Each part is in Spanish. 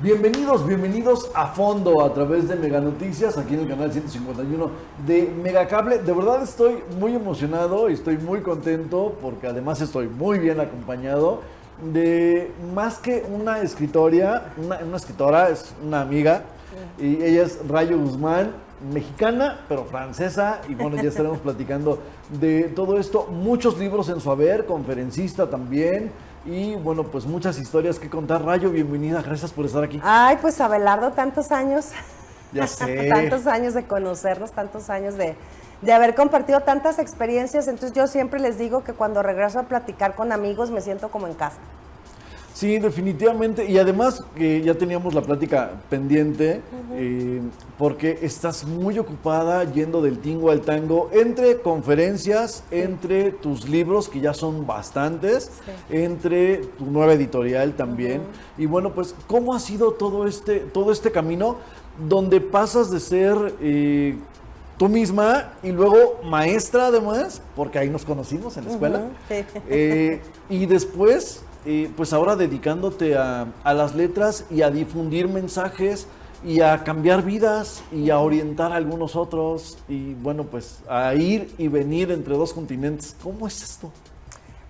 Bienvenidos a fondo a través de Mega Noticias, aquí en el canal 151 de Megacable. De verdad estoy muy emocionado y estoy muy contento porque además estoy muy bien acompañado de más que una escritora, es una amiga y ella es Rayo Guzmán, mexicana pero francesa, y bueno, ya estaremos platicando de todo esto, muchos libros en su haber, conferencista también. Y bueno, pues muchas historias que contar. Rayo, bienvenida, gracias por estar aquí. Ay, pues Abelardo, tantos años. Ya sé. Tantos años de conocernos, tantos años de haber compartido tantas experiencias. Entonces yo siempre les digo que cuando regreso a platicar con amigos me siento como en casa. Sí, definitivamente. Y además que ya teníamos la plática pendiente, porque estás muy ocupada yendo del tingo al tango, entre conferencias, entre tus libros, que ya son bastantes, entre tu nueva editorial también. Y bueno, pues, ¿cómo ha sido todo este camino donde pasas de ser tú misma y luego maestra además, porque ahí nos conocimos en la escuela, y después... pues ahora dedicándote a las letras y a difundir mensajes y a cambiar vidas y a orientar a algunos otros y bueno, pues a ir y venir entre dos continentes. ¿Cómo es esto?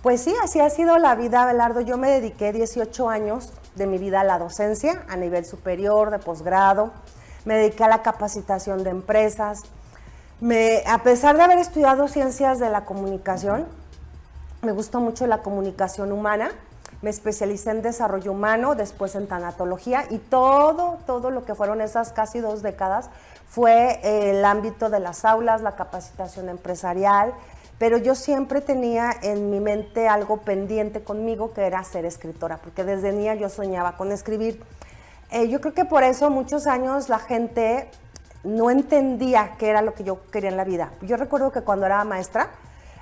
Pues sí, así ha sido la vida, Abelardo. Yo me dediqué 18 años de mi vida a la docencia a nivel superior, de posgrado. Me dediqué a la capacitación de empresas. A pesar de haber estudiado ciencias de la comunicación, me gustó mucho la comunicación humana. Me especialicé en desarrollo humano, después en tanatología y todo lo que fueron esas casi 2 décadas fue el ámbito de las aulas, la capacitación empresarial, pero yo siempre tenía en mi mente algo pendiente conmigo que era ser escritora, porque desde niña yo soñaba con escribir. Yo creo que por eso muchos años la gente no entendía qué era lo que yo quería en la vida. Yo recuerdo que cuando era maestra,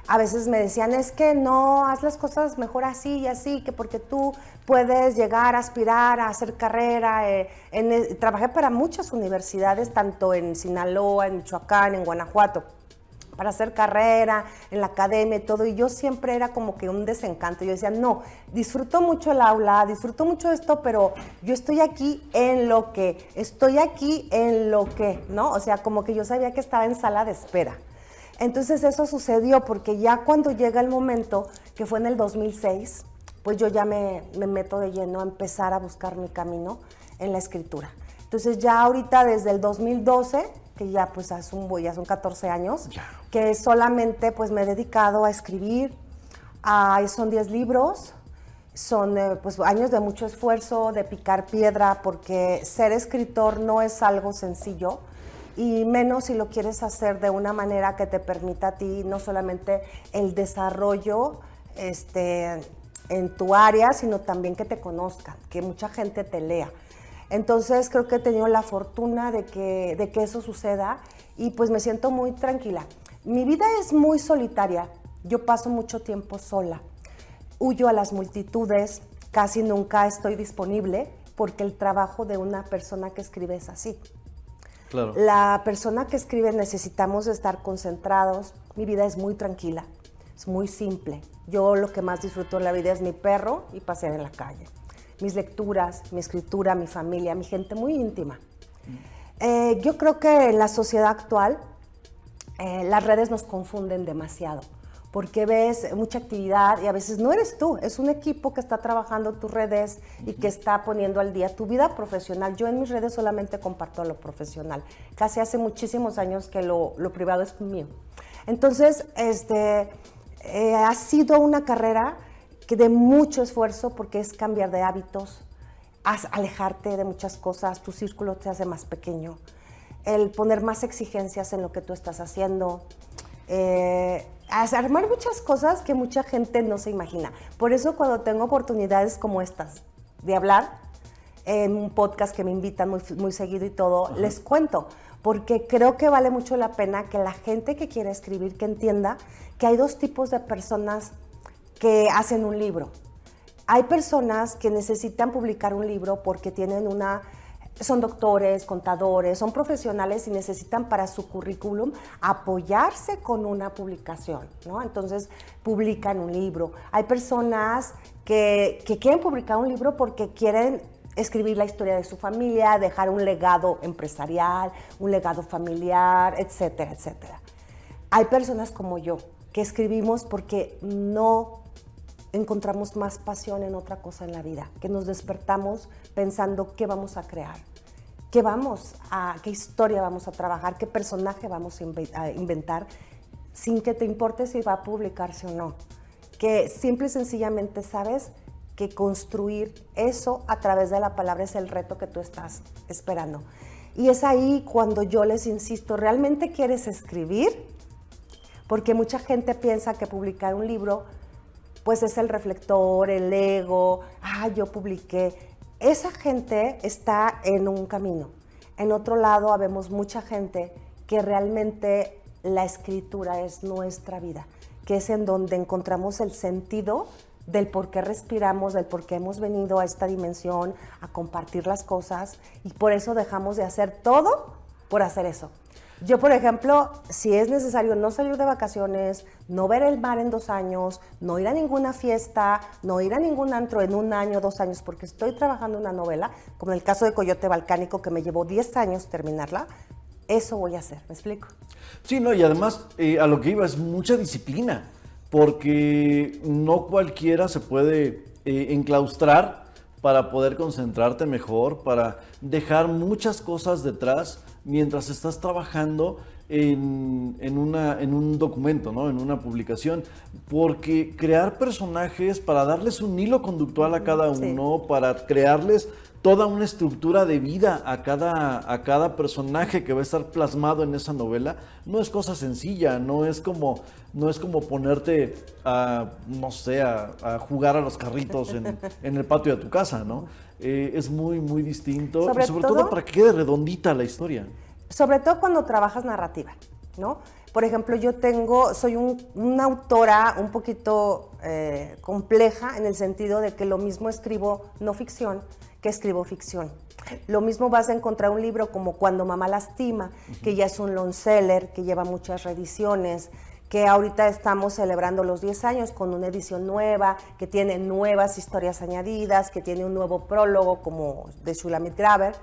a veces me decían, es que no, haz las cosas mejor así y así, que porque tú puedes llegar a aspirar a hacer carrera. Trabajé para muchas universidades, tanto en Sinaloa, en Michoacán, en Guanajuato, para hacer carrera, en la academia y todo, y yo siempre era como que un desencanto. Yo decía, no, disfruto mucho el aula, disfruto mucho esto, pero yo estoy aquí en lo que, ¿no? O sea, como que yo sabía que estaba en sala de espera. Entonces eso sucedió porque ya cuando llega el momento, que fue en el 2006, pues yo ya me meto de lleno a empezar a buscar mi camino en la escritura. Entonces ya ahorita desde el 2012, que ya pues ya son 14 años, que solamente pues me he dedicado a escribir. Son 10 libros, son pues años de mucho esfuerzo, de picar piedra, porque ser escritor no es algo sencillo. Y menos si lo quieres hacer de una manera que te permita a ti no solamente el desarrollo en tu área, sino también que te conozcan, que mucha gente te lea. Entonces creo que he tenido la fortuna de que eso suceda y pues me siento muy tranquila. Mi vida es muy solitaria, yo paso mucho tiempo sola, huyo a las multitudes, casi nunca estoy disponible porque el trabajo de una persona que escribe es así. Claro. La persona que escribe necesitamos estar concentrados. Mi vida es muy tranquila, es muy simple. Yo lo que más disfruto en la vida es mi perro y pasear en la calle. Mis lecturas, mi escritura, mi familia, mi gente muy íntima. Yo creo que en la sociedad actual las redes nos confunden demasiado, porque ves mucha actividad y a veces no eres tú, es un equipo que está trabajando tus redes y que está poniendo al día tu vida profesional. Yo en mis redes solamente comparto lo profesional. Casi hace muchísimos años que lo privado es mío. Entonces, ha sido una carrera que de mucho esfuerzo porque es cambiar de hábitos, alejarte de muchas cosas, tu círculo te hace más pequeño, el poner más exigencias en lo que tú estás haciendo, armar muchas cosas que mucha gente no se imagina. Por eso cuando tengo oportunidades como estas de hablar en un podcast que me invitan muy seguido y todo, les cuento, porque creo que vale mucho la pena que la gente que quiere escribir, que entienda que hay 2 tipos de personas que hacen un libro. Hay personas que necesitan publicar un libro porque son doctores, contadores, son profesionales y necesitan para su currículum apoyarse con una publicación, ¿no? Entonces publican un libro. Hay personas que quieren publicar un libro porque quieren escribir la historia de su familia, dejar un legado empresarial, un legado familiar, etcétera, etcétera. Hay personas como yo que escribimos porque no encontramos más pasión en otra cosa en la vida, que nos despertamos pensando qué vamos a crear, qué historia vamos a trabajar, qué personaje vamos a inventar, sin que te importe si va a publicarse o no. Que simple y sencillamente sabes que construir eso a través de la palabra es el reto que tú estás esperando. Y es ahí cuando yo les insisto, ¿realmente quieres escribir? Porque mucha gente piensa que publicar un libro pues es el reflector, el ego, yo publiqué. Esa gente está en un camino. En otro lado habemos mucha gente que realmente la escritura es nuestra vida, que es en donde encontramos el sentido del por qué respiramos, del por qué hemos venido a esta dimensión, a compartir las cosas, y por eso dejamos de hacer todo por hacer eso. Yo, por ejemplo, si es necesario no salir de vacaciones, no ver el mar en 2 años, no ir a ninguna fiesta, no ir a ningún antro en 1 año, 2 años, porque estoy trabajando una novela, como en el caso de Coyote Balcánico, que me llevó 10 años terminarla, eso voy a hacer, ¿me explico? Sí, no, y además a lo que iba es mucha disciplina, porque no cualquiera se puede enclaustrar para poder concentrarte mejor, para dejar muchas cosas detrás mientras estás trabajando en un documento, ¿no? En una publicación, porque crear personajes para darles un hilo conductual a cada uno, sí, para crearles toda una estructura de vida a cada personaje que va a estar plasmado en esa novela, no es cosa sencilla, no es como ponerte no sé, a jugar a los carritos en el patio de tu casa, ¿no? Es muy, muy distinto, sobre todo para que quede redondita la historia. Sobre todo cuando trabajas narrativa, ¿no? Por ejemplo, soy una autora un poquito compleja en el sentido de que lo mismo escribo no ficción que escribo ficción. Lo mismo vas a encontrar un libro como Cuando mamá lastima, que ya es un long seller, que lleva muchas reediciones, que ahorita estamos celebrando los 10 años con una edición nueva, que tiene nuevas historias añadidas, que tiene un nuevo prólogo como de Shulamit Graber,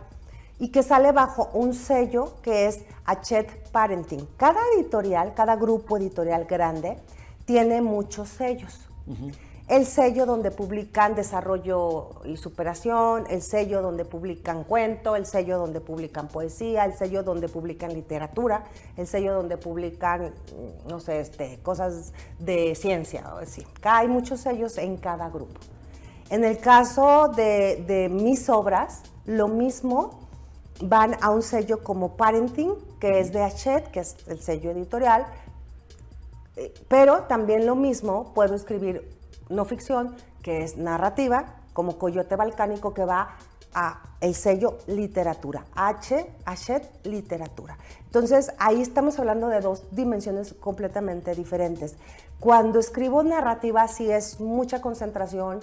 y que sale bajo un sello que es Hachette Parenting. Cada editorial, cada grupo editorial grande tiene muchos sellos. El sello donde publican desarrollo y superación, el sello donde publican cuento, el sello donde publican poesía, el sello donde publican literatura, el sello donde publican, no sé, cosas de ciencia. Sí. Hay muchos sellos en cada grupo. En el caso de mis obras, lo mismo, van a un sello como Parenting, que es de Hachette, que es el sello editorial, pero también lo mismo puedo escribir no ficción, que es narrativa, como Coyote Balcánico, que va a el sello literatura, Hachette Literatura. Entonces, ahí estamos hablando de 2 dimensiones completamente diferentes. Cuando escribo narrativa, sí es mucha concentración.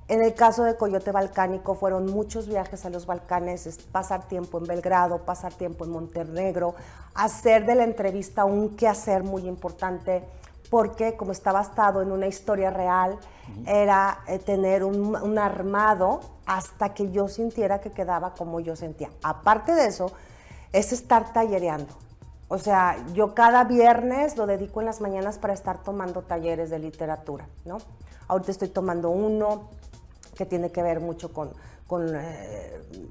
En el caso de Coyote Balcánico fueron muchos viajes a los Balcanes, pasar tiempo en Belgrado, pasar tiempo en Montenegro, hacer de la entrevista un quehacer muy importante, porque como está basado en una historia real, era tener un armado hasta que yo sintiera que quedaba como yo sentía. Aparte de eso, es estar tallereando. O sea, yo cada viernes lo dedico en las mañanas para estar tomando talleres de literatura, ¿no? Ahorita estoy tomando uno que tiene que ver mucho con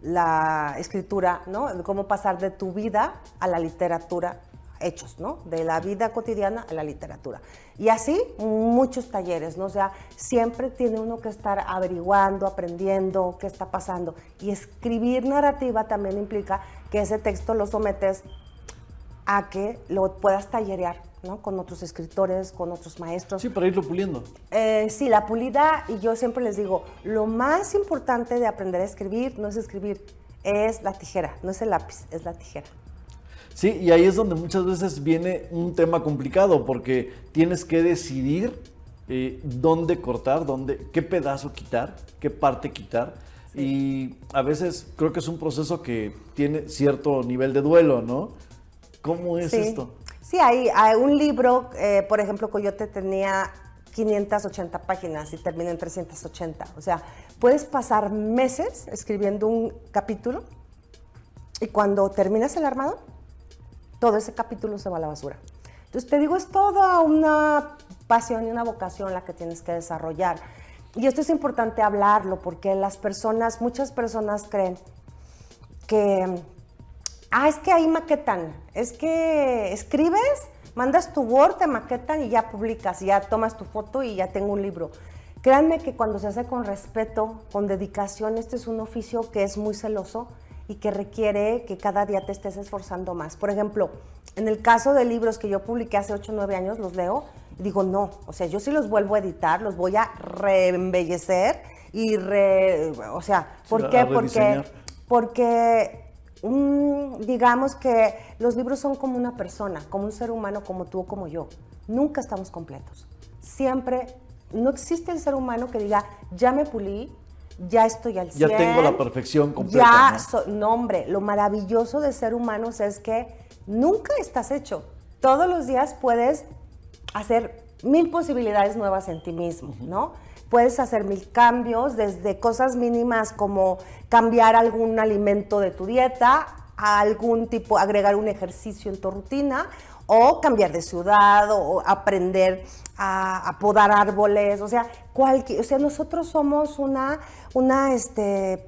la escritura, ¿no? Cómo pasar de tu vida a la literatura, hechos, ¿no? De la vida cotidiana a la literatura. Y así muchos talleres, ¿no? O sea, siempre tiene uno que estar averiguando, aprendiendo qué está pasando. Y escribir narrativa también implica que ese texto lo sometes a que lo puedas tallerear, ¿no? Con otros escritores, con otros maestros. Sí, para irlo puliendo. Sí, la pulida, y yo siempre les digo, lo más importante de aprender a escribir no es escribir, es la tijera, no es el lápiz, es la tijera. Sí, y ahí es donde muchas veces viene un tema complicado, porque tienes que decidir dónde cortar, qué pedazo quitar, qué parte quitar. Sí. Y a veces creo que es un proceso que tiene cierto nivel de duelo, ¿no? ¿Cómo es esto? Sí, hay un libro, por ejemplo, Coyote tenía 580 páginas y termina en 380. O sea, puedes pasar meses escribiendo un capítulo y cuando terminas el armado, todo ese capítulo se va a la basura. Entonces, te digo, es toda una pasión y una vocación la que tienes que desarrollar. Y esto es importante hablarlo porque muchas personas creen que, es que ahí maquetan, es que escribes, mandas tu Word, te maquetan y ya publicas, y ya tomas tu foto y ya tengo un libro. Créanme que cuando se hace con respeto, con dedicación, este es un oficio que es muy celoso y que requiere que cada día te estés esforzando más. Por ejemplo, en el caso de libros que yo publiqué hace 8 o 9 años, los leo y digo, no, o sea, yo sí los vuelvo a editar, los voy a reembellecer y o sea, ¿por qué? Porque digamos que los libros son como una persona, como un ser humano, como tú o como yo. Nunca estamos completos. Siempre, no existe el ser humano que diga, ya me pulí, ya estoy al 100. Ya tengo la perfección completa. No, hombre, lo maravilloso de ser humanos es que nunca estás hecho. Todos los días puedes hacer 1000 posibilidades nuevas en ti mismo, ¿no? Puedes hacer 1000 cambios, desde cosas mínimas como cambiar algún alimento de tu dieta, a agregar un ejercicio en tu rutina, o cambiar de ciudad, o aprender a podar árboles, o sea, nosotros somos una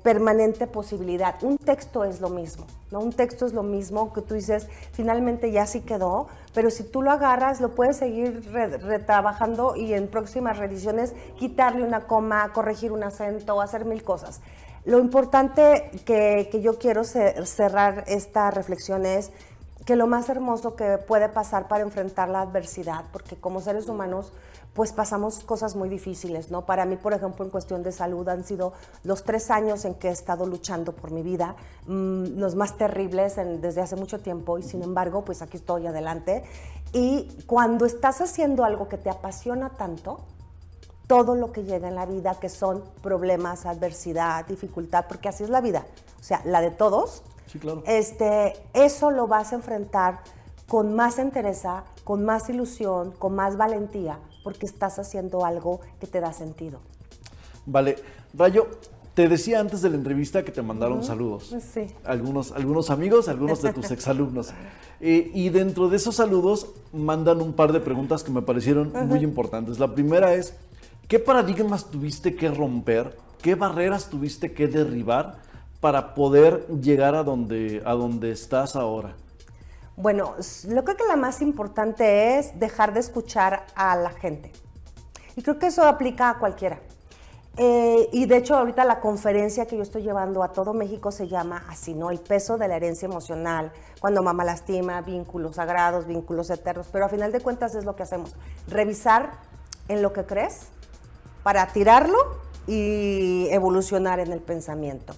permanente posibilidad. Un texto es lo mismo, ¿no? Un texto es lo mismo que tú dices, finalmente ya sí quedó, pero si tú lo agarras, lo puedes seguir retrabajando y en próximas reediciones quitarle una coma, corregir un acento, hacer 1000 cosas. Lo importante que yo quiero cerrar esta reflexión es que lo más hermoso que puede pasar para enfrentar la adversidad, porque como seres humanos pues pasamos cosas muy difíciles, ¿no? Para mí, por ejemplo, en cuestión de salud han sido los 3 años en que he estado luchando por mi vida, los más terribles desde hace mucho tiempo, y sin embargo, pues aquí estoy adelante. Y cuando estás haciendo algo que te apasiona tanto, todo lo que llega en la vida, que son problemas, adversidad, dificultad, porque así es la vida, o sea, la de todos. Sí, claro. Eso lo vas a enfrentar con más entereza, con más ilusión, con más valentía, porque estás haciendo algo que te da sentido. Vale. Rayo, te decía antes de la entrevista que te mandaron saludos. Sí. Algunos amigos, algunos de tus exalumnos. Y dentro de esos saludos mandan un par de preguntas que me parecieron muy importantes. La primera es, ¿qué paradigmas tuviste que romper? ¿Qué barreras tuviste que derribar para poder llegar a donde estás ahora? Bueno, yo creo que la más importante es dejar de escuchar a la gente. Y creo que eso aplica a cualquiera. Y de hecho ahorita la conferencia que yo estoy llevando a todo México se llama así, ¿no? El peso de la herencia emocional, cuando mamá lastima, vínculos sagrados, vínculos eternos. Pero a final de cuentas es lo que hacemos, revisar en lo que crees para tirarlo y evolucionar en el pensamiento.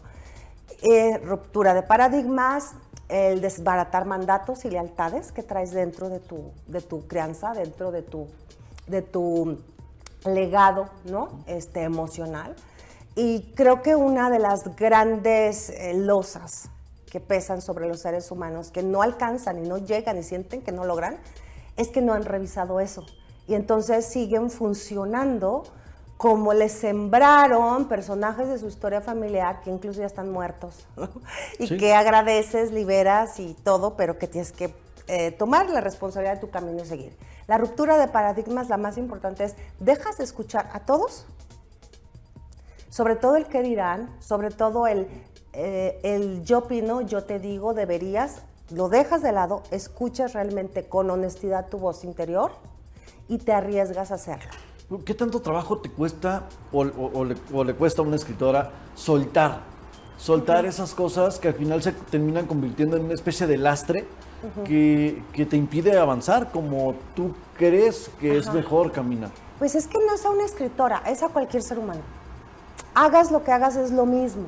Ruptura de paradigmas, el desbaratar mandatos y lealtades que traes dentro de tu crianza, dentro de tu legado, ¿no? Emocional. Y creo que una de las grandes losas que pesan sobre los seres humanos, que no alcanzan y no llegan y sienten que no logran, es que no han revisado eso. Y entonces siguen funcionando como les sembraron personajes de su historia familiar que incluso ya están muertos, ¿no? Y sí, que agradeces, liberas y todo, pero que tienes que tomar la responsabilidad de tu camino y seguir. La ruptura de paradigmas, la más importante es, dejas de escuchar a todos, sobre todo el qué dirán, sobre todo el yo opino, yo te digo, deberías, lo dejas de lado, escuchas realmente con honestidad tu voz interior y te arriesgas a hacerlo. ¿Qué tanto trabajo te cuesta o le cuesta a una escritora soltar esas cosas que al final se terminan convirtiendo en una especie de lastre que te impide avanzar como tú crees que es mejor caminar? Pues es que no es a una escritora, es a cualquier ser humano. Hagas lo que hagas, es lo mismo.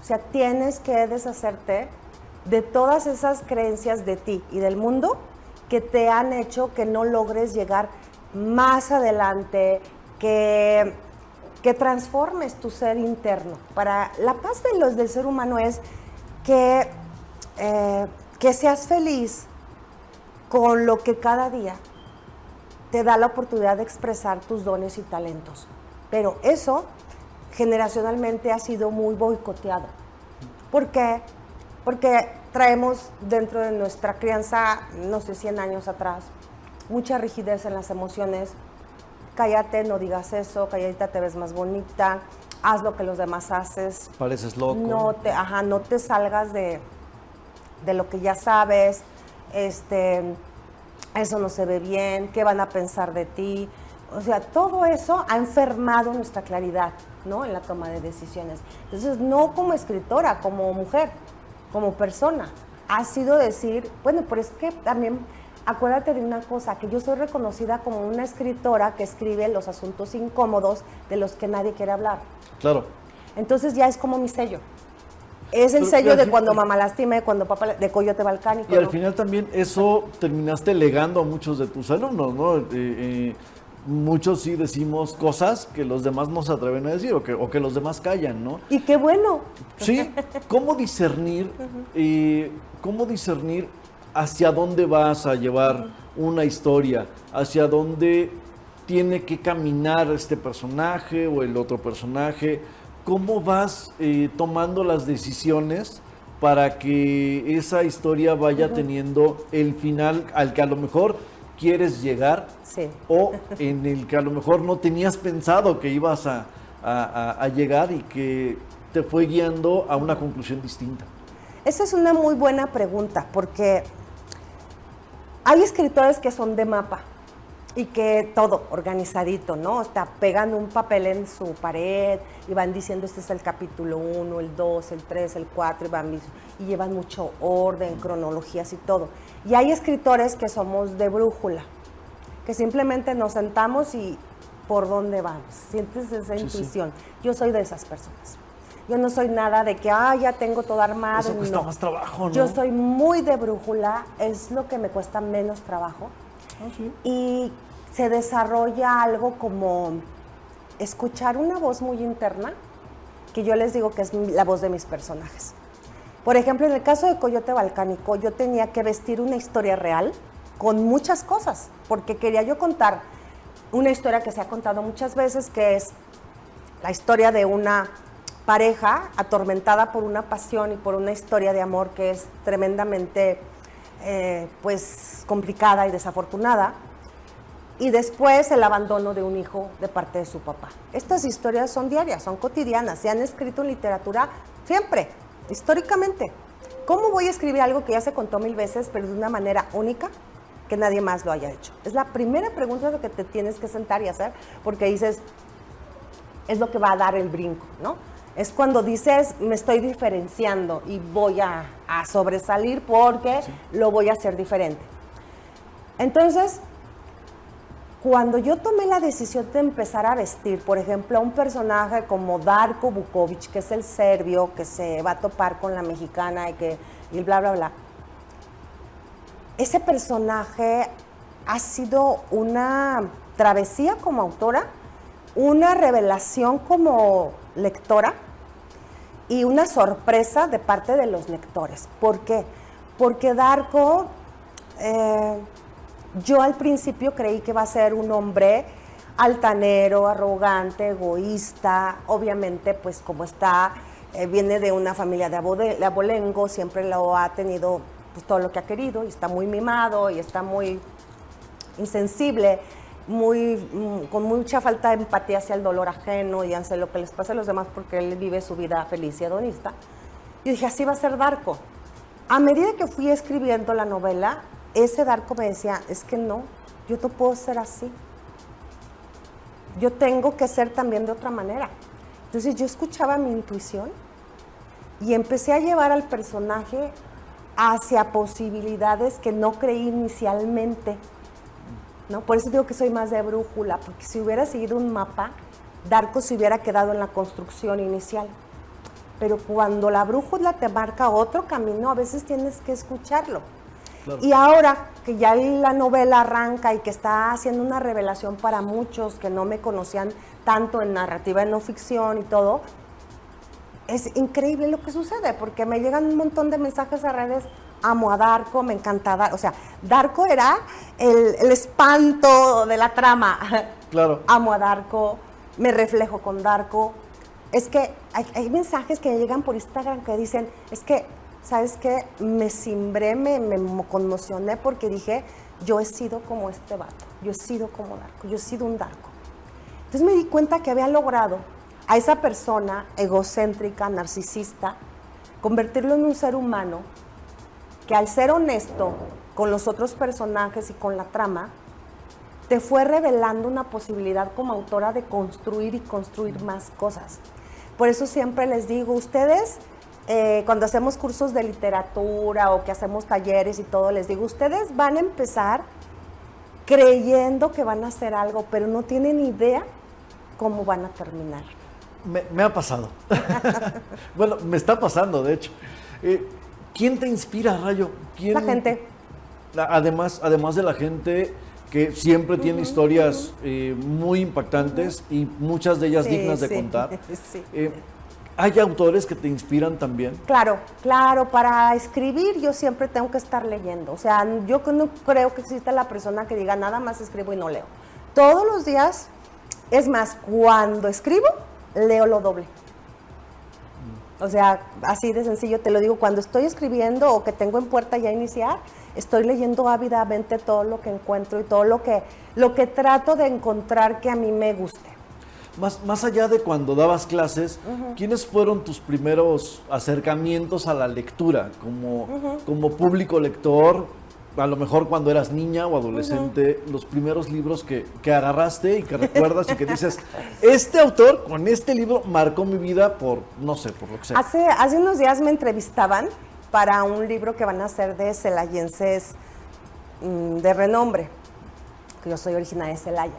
O sea, tienes que deshacerte de todas esas creencias de ti y del mundo que te han hecho que no logres llegar más adelante, que transformes tu ser interno. Para la paz del ser humano es que seas feliz con lo que cada día te da la oportunidad de expresar tus dones y talentos. Pero eso generacionalmente ha sido muy boicoteado. ¿Por qué? Porque traemos dentro de nuestra crianza, no sé, 100 años atrás, mucha rigidez en las emociones. Cállate, no digas eso, calladita te ves más bonita, haz lo que los demás haces. Pareces loco. No te salgas de lo que ya sabes, eso no se ve bien, qué van a pensar de ti. O sea, todo eso ha enfermado nuestra claridad, ¿no? En la toma de decisiones. Entonces, no como escritora, como mujer, como persona, ha sido decir, bueno, pero es que también, acuérdate de una cosa, que yo soy reconocida como una escritora que escribe los asuntos incómodos de los que nadie quiere hablar. Claro. Entonces ya es como mi sello. Es el sello de cuando mamá lastime, cuando papá, de Coyote Balcánico. Y al final también eso terminaste legando a muchos de tus alumnos, ¿no? Muchos sí decimos cosas que los demás no se atreven a decir o que los demás callan, ¿no? Y qué bueno. Sí, ¿cómo discernir hacia dónde vas a llevar una historia? ¿Hacia dónde tiene que caminar este personaje o el otro personaje? ¿Cómo vas tomando las decisiones para que esa historia vaya teniendo el final al que a lo mejor quieres llegar? Sí. O en el que a lo mejor no tenías pensado que ibas a llegar y que te fue guiando a una conclusión distinta? Esa es una muy buena pregunta, porque hay escritores que son de mapa y que todo organizadito, ¿no? Está pegando un papel en su pared y van diciendo este es el capítulo 1, el 2, el 3, el 4 y llevan mucho orden, cronologías y todo. Y hay escritores que somos de brújula, que simplemente nos sentamos y ¿por dónde vamos? Sientes esa intuición. Sí. Yo soy de esas personas. Yo no soy nada de que, ya tengo todo armado. Eso cuesta más trabajo, ¿no? Yo soy muy de brújula, es lo que me cuesta menos trabajo. Sí. Y se desarrolla algo como escuchar una voz muy interna, que yo les digo que es la voz de mis personajes. Por ejemplo, en el caso de Coyote Balcánico, yo tenía que vestir una historia real con muchas cosas, porque quería yo contar una historia que se ha contado muchas veces, que es la historia de una pareja atormentada por una pasión y por una historia de amor que es tremendamente pues complicada y desafortunada, y después el abandono de un hijo de parte de su papá. Estas historias son diarias, son cotidianas, se han escrito en literatura siempre, históricamente. ¿Cómo voy a escribir algo que ya se contó 1000 veces, pero de una manera única, que nadie más lo haya hecho? Es la primera pregunta que te tienes que sentar y hacer, porque dices, es lo que va a dar el brinco, ¿no? Es cuando dices, me estoy diferenciando y voy a sobresalir porque lo voy a hacer diferente. Entonces, cuando yo tomé la decisión de empezar a vestir, por ejemplo, a un personaje como Darko Vukovic, que es el serbio, que se va a topar con la mexicana y bla, bla, bla, ese personaje ha sido una travesía como autora, una revelación como lectora y una sorpresa de parte de los lectores. ¿Por qué? Porque Darko, yo al principio creí que iba a ser un hombre altanero, arrogante, egoísta, obviamente pues como está, viene de una familia de abolengo, siempre lo ha tenido pues todo lo que ha querido y está muy mimado y está muy insensible, con mucha falta de empatía hacia el dolor ajeno y hacia lo que les pasa a los demás porque él vive su vida feliz y hedonista. Y dije, así va a ser Darko. A medida que fui escribiendo la novela, ese Darko me decía, es que no, yo no puedo ser así. Yo tengo que ser también de otra manera. Entonces yo escuchaba mi intuición y empecé a llevar al personaje hacia posibilidades que no creí inicialmente, ¿no? Por eso digo que soy más de brújula, porque si hubiera seguido un mapa, Darko se hubiera quedado en la construcción inicial. Pero cuando la brújula te marca otro camino, a veces tienes que escucharlo. Claro. Y ahora que ya la novela arranca y que está haciendo una revelación para muchos que no me conocían tanto en narrativa, en no ficción y todo, es increíble lo que sucede, porque me llegan un montón de mensajes a redes, amo a Darko, me encanta Darko. O sea, Darko era el espanto de la trama. Claro. Amo a Darko, me reflejo con Darko. Es que hay mensajes que me llegan por Instagram que dicen, es que, ¿sabes qué? Me cimbré, me conmocioné porque dije, yo he sido como este vato, yo he sido como Darko, yo he sido un Darko. Entonces me di cuenta que había logrado a esa persona egocéntrica, narcisista, convertirlo en un ser humano que al ser honesto con los otros personajes y con la trama, te fue revelando una posibilidad como autora de construir y construir más cosas. Por eso siempre les digo, ustedes, cuando hacemos cursos de literatura o que hacemos talleres y todo, les digo, ustedes van a empezar creyendo que van a hacer algo, pero no tienen idea cómo van a terminar. Me ha pasado. Bueno, me está pasando, de hecho. ¿Quién te inspira, Rayo? ¿Quién? La gente. Además de la gente que siempre tiene historias muy impactantes y muchas de ellas dignas de contar. Sí. ¿Hay autores que te inspiran también? Claro, para escribir yo siempre tengo que estar leyendo. O sea, yo no creo que exista la persona que diga nada más escribo y no leo. Todos los días, es más, cuando escribo, leo lo doble. O sea, así de sencillo te lo digo, cuando estoy escribiendo o que tengo en puerta ya iniciar, estoy leyendo ávidamente todo lo que encuentro y todo lo que trato de encontrar que a mí me guste. Más allá de cuando dabas clases, ¿quiénes fueron tus primeros acercamientos a la lectura como público lector? A lo mejor cuando eras niña o adolescente, los primeros libros que agarraste y que recuerdas y que dices, este autor con este libro marcó mi vida por, no sé, por lo que sea. Hace unos días me entrevistaban para un libro que van a hacer de celayenses de renombre, que yo soy originaria de Celaya.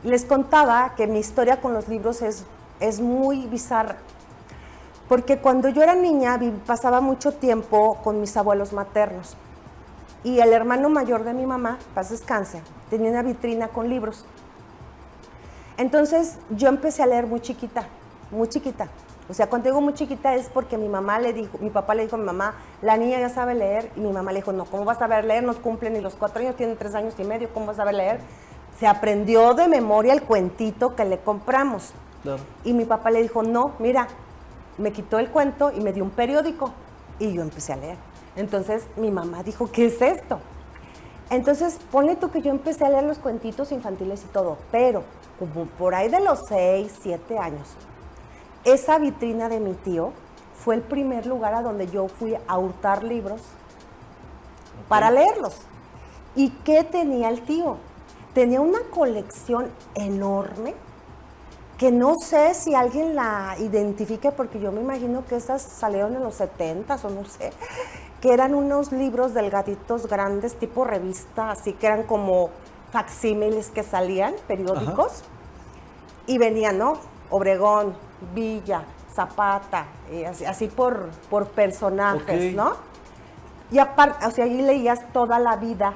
Les contaba que mi historia con los libros es muy bizarra, porque cuando yo era niña pasaba mucho tiempo con mis abuelos maternos y el hermano mayor de mi mamá, paz descanse, tenía una vitrina con libros. Entonces yo empecé a leer muy chiquita. O sea, cuando digo muy chiquita es porque mi papá le dijo a mi mamá, la niña ya sabe leer, y mi mamá le dijo, no, ¿cómo vas a saber leer? No cumple ni los 4 años, tiene 3 años y medio, ¿cómo vas a saber leer? Se aprendió de memoria el cuentito que le compramos. Claro. Y mi papá le dijo, no, mira, me quitó el cuento y me dio un periódico. Y yo empecé a leer. Entonces mi mamá dijo, ¿qué es esto? Entonces ponle tú que yo empecé a leer los cuentitos infantiles y todo, pero como por ahí de los 6, 7 años, esa vitrina de mi tío fue el primer lugar a donde yo fui a hurtar libros para leerlos. ¿Y qué tenía el tío? Tenía una colección enorme que no sé si alguien la identifique, porque yo me imagino que esas salieron en los 70s o no sé, que eran unos libros delgaditos grandes, tipo revista, así que eran como facsímiles que salían, periódicos. Ajá. Y venían, ¿no? Obregón, Villa, Zapata, así por personajes, okay, ¿no? Y aparte, o sea, ahí leías toda la vida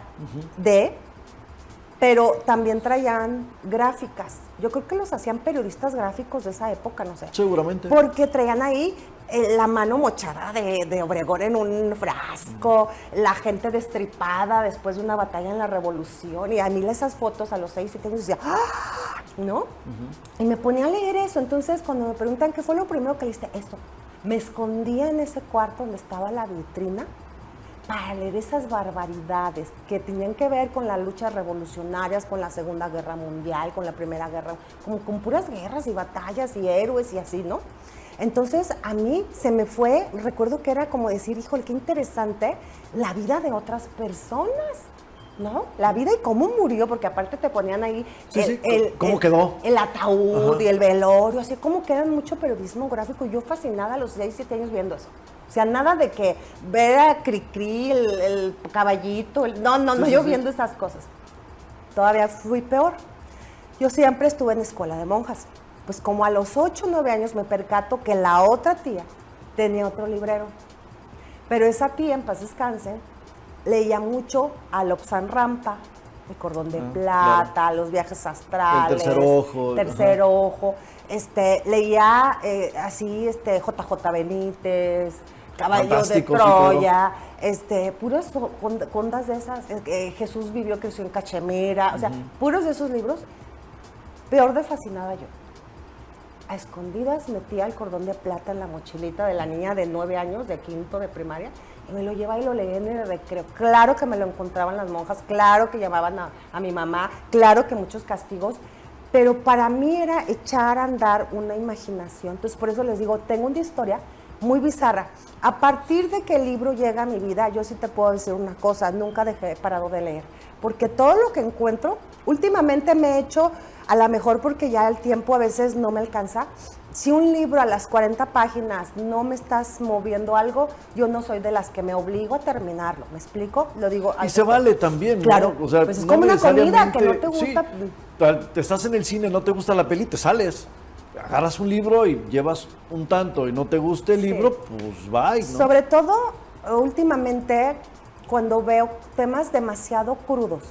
pero también traían gráficas. Yo creo que los hacían periodistas gráficos de esa época, no sé. Seguramente. Porque traían ahí la mano mochada de Obregón en un frasco, la gente destripada después de una batalla en la Revolución. Y a mí esas fotos a los 6, 7 años decía, ¡ah! ¿No? Y me ponía a leer eso. Entonces, cuando me preguntan qué fue lo primero que leíste, esto. Me escondía en ese cuarto donde estaba la vitrina para leer esas barbaridades que tenían que ver con las luchas revolucionarias, con la Segunda Guerra Mundial, con la Primera Guerra, como con puras guerras y batallas y héroes y así, ¿no? Entonces a mí se me fue, recuerdo que era como decir, híjole, qué interesante la vida de otras personas, ¿no? La vida y cómo murió, porque aparte te ponían ahí cómo quedó el ataúd. Ajá. Y el velorio, así como quedan mucho periodismo gráfico. Yo fascinada a los 6, 7 años viendo eso. O sea, nada de que ver a Cricri, el caballito, no, yo viendo esas cosas. Todavía fui peor. Yo siempre estuve en escuela de monjas. Pues como a los 8 o 9 años me percato que la otra tía tenía otro librero. Pero esa tía, en paz descanse, leía mucho a Lobsang Rampa, El Cordón de Plata, claro, Los Viajes Astrales, Tercer Ojo. Leía así JJ Benítez, Caballo de fantásticos y Troya, puros condas de esas, Jesús vivió, creció en Cachemira, o sea, puros de esos libros, peor de fascinada yo. A escondidas metía el cordón de plata en la mochilita de la niña de 9 años, de quinto de primaria, y me lo llevaba y lo leía en el recreo. Claro que me lo encontraban las monjas, claro que llamaban a mi mamá, claro que muchos castigos, pero para mí era echar a andar una imaginación. Entonces, por eso les digo, tengo una historia muy bizarra. A partir de que el libro llega a mi vida, yo sí te puedo decir una cosa, nunca dejé parado de leer, porque todo lo que encuentro, últimamente me he hecho, a lo mejor porque ya el tiempo a veces no me alcanza, si un libro a las 40 páginas no me estás moviendo algo, yo no soy de las que me obligo a terminarlo, ¿me explico? Lo digo. Y se vale también, ¿no? Claro, O sea, pues es no como una comida que no te sí, gusta. te estás en el cine, no te gusta la peli, te sales. Agarras un libro y llevas un tanto y no te gusta el libro, pues bye, ¿no? Sobre todo, últimamente, cuando veo temas demasiado crudos.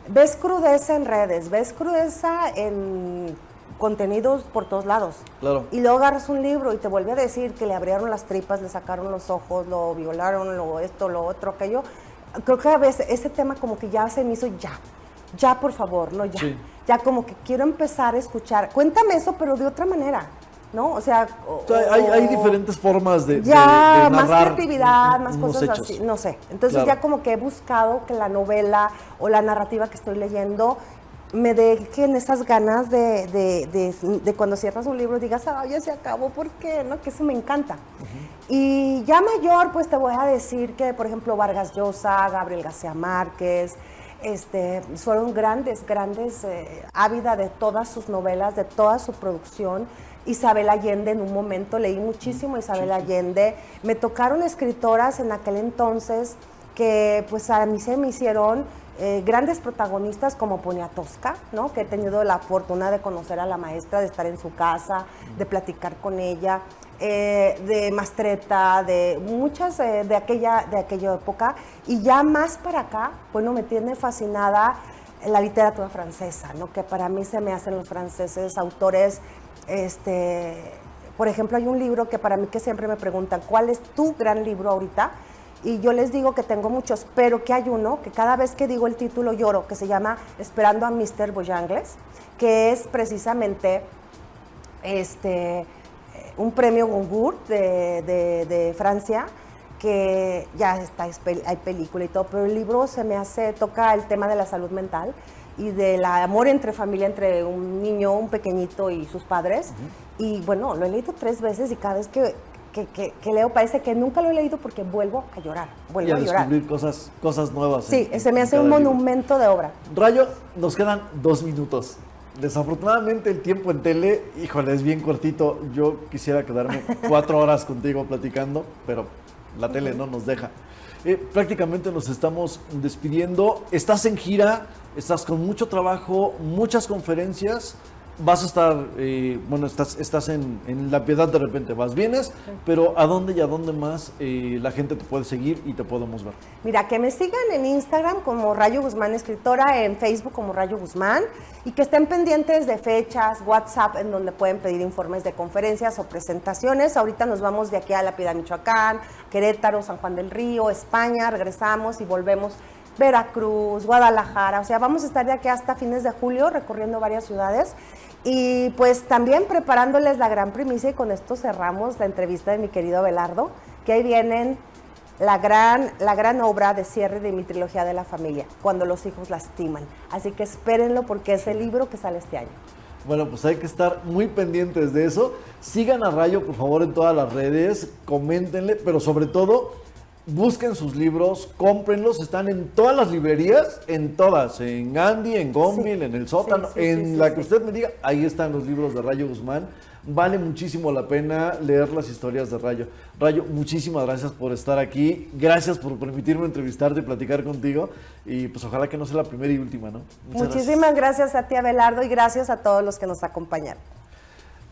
Ves crudeza en redes, ves crudeza en contenidos por todos lados. Claro. Y luego agarras un libro y te vuelve a decir que le abrieron las tripas, le sacaron los ojos, lo violaron, lo esto, lo otro, aquello. Creo que a veces ese tema como que ya se me hizo ya por favor, no ya. Sí. Ya como que quiero empezar a escuchar. Cuéntame eso, pero de otra manera, ¿no? O sea, hay diferentes formas de ya, de más narrar creatividad, más unos cosas hechos. así, no sé. Entonces Claro. ya como que he buscado que la novela o la narrativa que estoy leyendo me dejen esas ganas de cuando cierras un libro digas, ay, ya se acabó, ¿por qué? ¿No? Que eso me encanta. Y ya mayor, pues te voy a decir que, por ejemplo, Vargas Llosa, Gabriel García Márquez, fueron grandes, ávida de todas sus novelas, de toda su producción. Isabel Allende, en un momento leí muchísimo Isabel Allende. Me tocaron escritoras en aquel entonces que pues a mí se me hicieron grandes protagonistas como Poniatowska, ¿no? Que he tenido la fortuna de conocer a la maestra, de estar en su casa, de platicar con ella, de Mastretta, de muchas de aquella época. Y ya más para acá, bueno, me tiene fascinada la literatura francesa, ¿no? Que para mí se me hacen los franceses autores. Por ejemplo, hay un libro que para mí que siempre me preguntan, ¿cuál es tu gran libro ahorita? Y yo les digo que tengo muchos, pero que hay uno que cada vez que digo el título lloro, que se llama Esperando a Mr. Bojangles, que es precisamente un premio Goncourt de Francia, que ya está, hay película y todo, pero el libro toca el tema de la salud mental y del amor entre familia, entre un niño, un pequeñito y sus padres. Y bueno, lo he leído 3 veces y cada vez que leo parece que nunca lo he leído porque vuelvo a llorar, Y a descubrir cosas nuevas. Sí, se me hace un monumento de obra. Rayo, nos quedan 2 minutos. Desafortunadamente el tiempo en tele, híjole, es bien cortito. Yo quisiera quedarme 4 horas contigo platicando, pero la tele no nos deja. Prácticamente nos estamos despidiendo. Estás en gira, estás con mucho trabajo, muchas conferencias. Vas a estar, estás en La Piedad de repente, vienes, pero ¿a dónde y a dónde más la gente te puede seguir y te podemos ver? Mira, que me sigan en Instagram como Rayo Guzmán Escritora, en Facebook como Rayo Guzmán, y que estén pendientes de fechas, WhatsApp, en donde pueden pedir informes de conferencias o presentaciones. Ahorita nos vamos de aquí a La Piedad, Michoacán, Querétaro, San Juan del Río, España, regresamos y volvemos. Veracruz, Guadalajara, o sea, vamos a estar de aquí hasta fines de julio recorriendo varias ciudades y pues también preparándoles la gran primicia y con esto cerramos la entrevista de mi querido Abelardo, que ahí vienen la gran obra de cierre de mi trilogía de la familia, Cuando los hijos lastiman, así que espérenlo porque es el libro que sale este año. Bueno, pues hay que estar muy pendientes de eso. Sigan a Rayo, por favor, en todas las redes, coméntenle, pero sobre todo busquen sus libros, cómprenlos, están en todas las librerías, en todas, en Gandhi, en Gonville, en El Sótano, que usted me diga, ahí están los libros de Rayo Guzmán. Vale muchísimo la pena leer las historias de Rayo. Rayo, muchísimas gracias por estar aquí, gracias por permitirme entrevistarte y platicar contigo, y pues ojalá que no sea la primera y última, ¿no? Muchísimas gracias a ti, Abelardo, y gracias a todos los que nos acompañaron.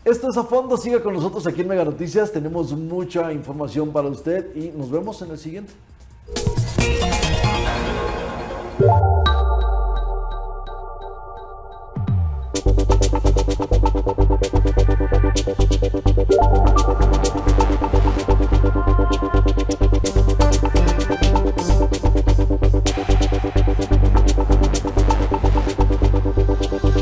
Esto es A Fondo, siga con nosotros aquí en Mega Noticias, tenemos mucha información para usted y nos vemos en el siguiente.